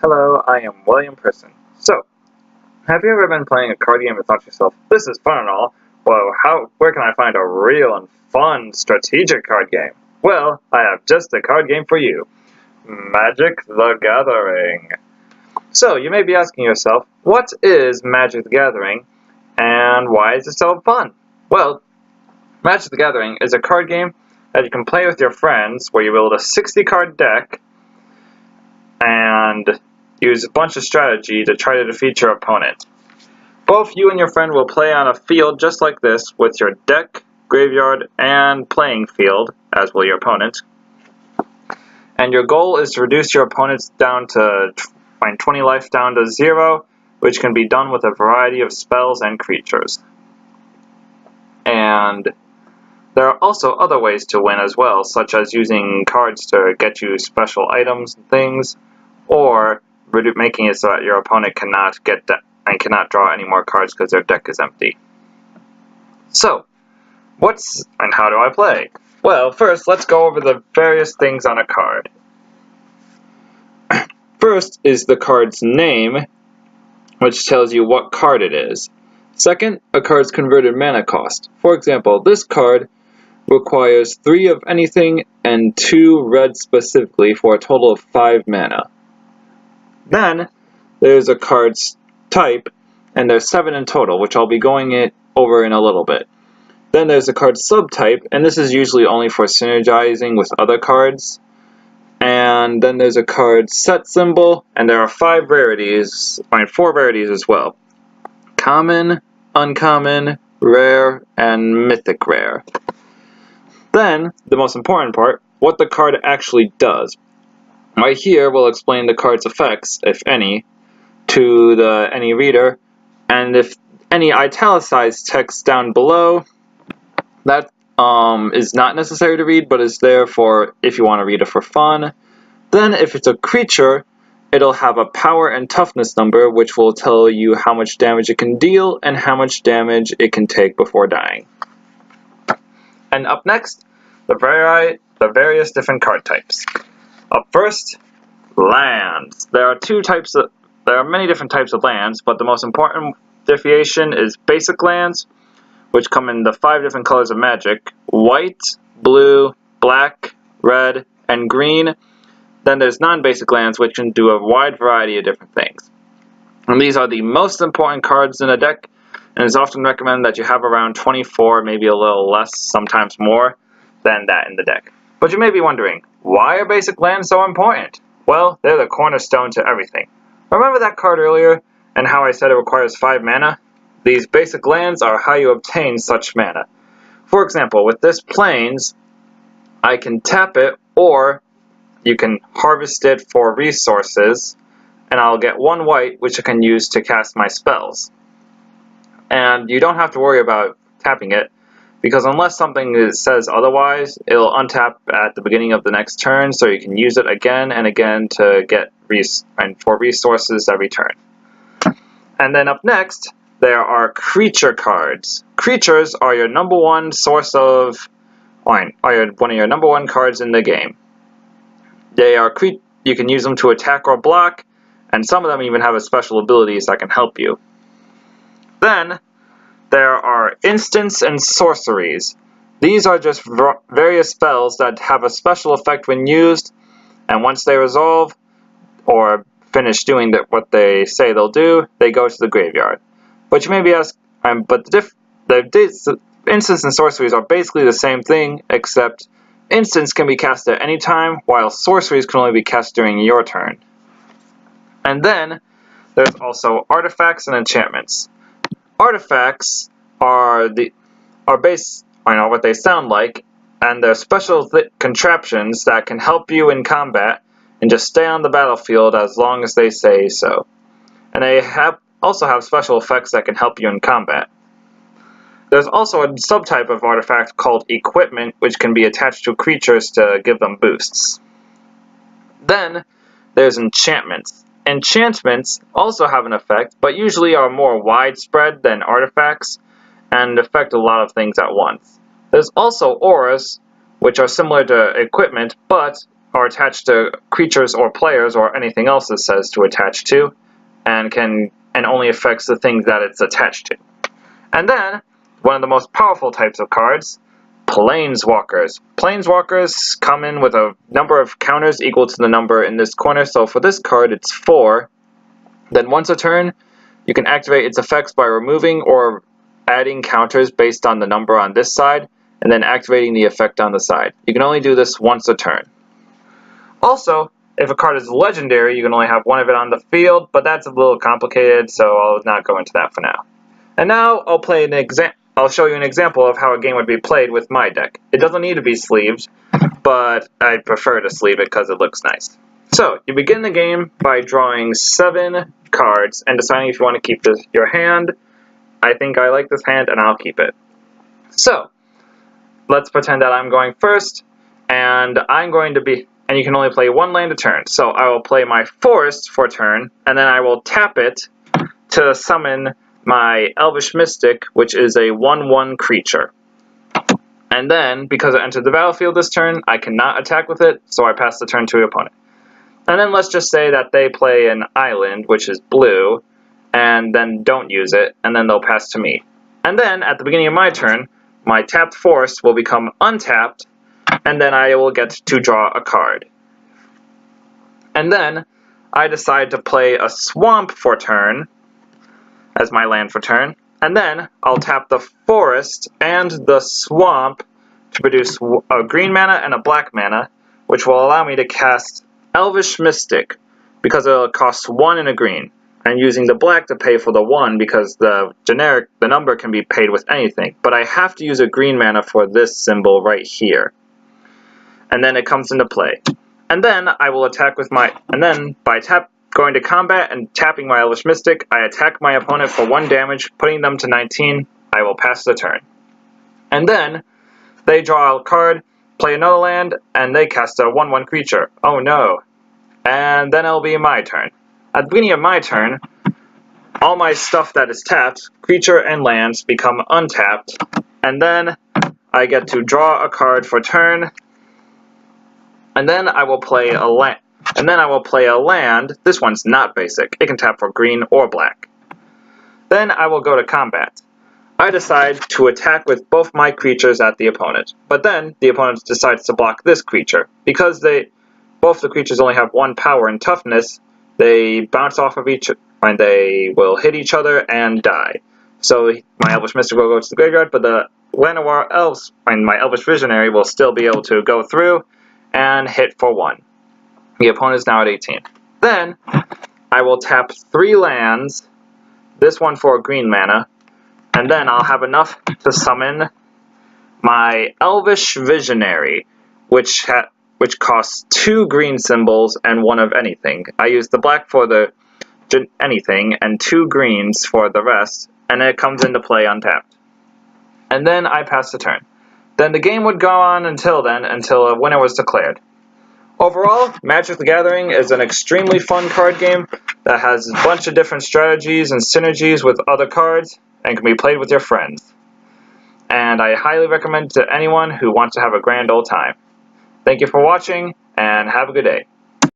Hello, I am William Person. So, have you ever been playing a card game and thought to yourself, this is fun and all, well, where can I find a real and fun strategic card game? Well, I have just the card game for you. Magic the Gathering. So, you may be asking yourself, what is Magic the Gathering, and why is it so fun? Well, Magic the Gathering is a card game that you can play with your friends where you build a 60-card deck and use a bunch of strategy to try to defeat your opponent. Both you and your friend will play on a field just like this with your deck, graveyard, and playing field, as will your opponent. And your goal is to reduce your opponents down to 20 life down to 0, which can be done with a variety of spells and creatures. And there are also other ways to win as well, such as using cards to get you special items and things, or making it so that your opponent cannot cannot draw any more cards because their deck is empty. So, and how do I play? Well, first, let's go over the various things on a card. First is the card's name, which tells you what card it is. Second, a card's converted mana cost. For example, this card requires 3 of anything and 2 red specifically for a total of 5 mana. Then, there's a card's type, and there's 7 in total, which I'll be going over in a little bit. Then there's a card's subtype, and this is usually only for synergizing with other cards. And then there's a card's set symbol, and there are 4 rarities as well. Common, uncommon, rare, and mythic rare. Then, the most important part, what the card actually does. Right here, we'll explain the card's effects, if any, to any reader, and if any italicized text down below, that is not necessary to read, but is there for if you want to read it for fun. Then, if it's a creature, it'll have a power and toughness number, which will tell you how much damage it can deal and how much damage it can take before dying. And up next, the various different card types. Up first, lands. There are many different types of lands, but the most important differentiation is basic lands, which come in the 5 different colors of Magic: white, blue, black, red, and green. Then there's non-basic lands, which can do a wide variety of different things. And these are the most important cards in a deck, and it's often recommended that you have around 24, maybe a little less, sometimes more, than that in the deck. But you may be wondering, why are basic lands so important? Well, they're the cornerstone to everything. Remember that card earlier, and how I said it requires 5 mana? These basic lands are how you obtain such mana. For example, with this Plains, I can tap it, or you can harvest it for resources, and I'll get 1 white, which I can use to cast my spells. And you don't have to worry about tapping it, because unless something says otherwise, it'll untap at the beginning of the next turn, so you can use it again and again to get for resources every turn. And then up next, there are creature cards. Creatures are your number one source of one of your number one cards in the game. You can use them to attack or block, and some of them even have special abilities that can help you. Then, there are instants and sorceries. These are just various spells that have a special effect when used, and once they resolve, or finish doing what they say they'll do, they go to the graveyard. But you may be asking, but the instants and sorceries are basically the same thing, except instants can be cast at any time, while sorceries can only be cast during your turn. And then, there's also artifacts and enchantments. Artifacts are what they sound like, and they're special contraptions that can help you in combat and just stay on the battlefield as long as they say so. And they also have special effects that can help you in combat. There's also a subtype of artifact called equipment, which can be attached to creatures to give them boosts. Then, there's enchantments. Enchantments also have an effect, but usually are more widespread than artifacts, and affect a lot of things at once. There's also auras, which are similar to equipment, but or attach to creatures or players or anything else it says to attach to, and only affects the things that it's attached to. And then, one of the most powerful types of cards, Planeswalkers. Planeswalkers come in with a number of counters equal to the number in this corner, so for this card it's 4. Then once a turn, you can activate its effects by removing or adding counters based on the number on this side, and then activating the effect on the side. You can only do this once a turn. Also, if a card is legendary, you can only have one of it on the field, but that's a little complicated, so I'll not go into that for now. And now I'll show you an example of how a game would be played with my deck. It doesn't need to be sleeved, but I prefer to sleeve it because it looks nice. So, you begin the game by drawing 7 cards and deciding if you want to keep your hand. I think I like this hand and I'll keep it. So, let's pretend that I'm going first, and and you can only play 1 land a turn. So I will play my Forest for a turn, and then I will tap it to summon my Elvish Mystic, which is a 1/1 creature. And then, because it entered the battlefield this turn, I cannot attack with it, so I pass the turn to the opponent. And then let's just say that they play an island, which is blue, and then don't use it, and then they'll pass to me. And then, at the beginning of my turn, my tapped Forest will become untapped, and then I will get to draw a card. And then, I decide to play a Swamp for turn, as my land for turn, and then I'll tap the Forest and the Swamp to produce a green mana and a black mana, which will allow me to cast Elvish Mystic, because it'll cost 1 and a green, and using the black to pay for the 1 because the number can be paid with anything, but I have to use a green mana for this symbol right here. And then it comes into play. And then I will attack with going to combat and tapping my Elvish Mystic, I attack my opponent for 1 damage, putting them to 19. I will pass the turn. And then, they draw a card, play another land, and they cast a 1/1 creature. Oh no. And then it'll be my turn. At the beginning of my turn, all my stuff that is tapped, creature and lands, become untapped, and then I get to draw a card for turn, and then I will play a land. This one's not basic. It can tap for green or black. Then I will go to combat. I decide to attack with both my creatures at the opponent, but then the opponent decides to block this creature. Because both the creatures only have 1 power and toughness, they bounce off of each other, and they will hit each other and die. So my Elvish Mystic will go to the graveyard, but the Llanowar Elves and my Elvish Visionary will still be able to go through and hit for 1. The opponent is now at 18. Then, I will tap 3 lands, this one for a green mana, and then I'll have enough to summon my Elvish Visionary, which costs 2 green symbols and 1 of anything. I use the black for the anything, and 2 greens for the rest, and it comes into play untapped. And then I pass the turn. Then the game would go on until a winner was declared. Overall, Magic the Gathering is an extremely fun card game that has a bunch of different strategies and synergies with other cards, and can be played with your friends. And I highly recommend to anyone who wants to have a grand old time. Thank you for watching, and have a good day.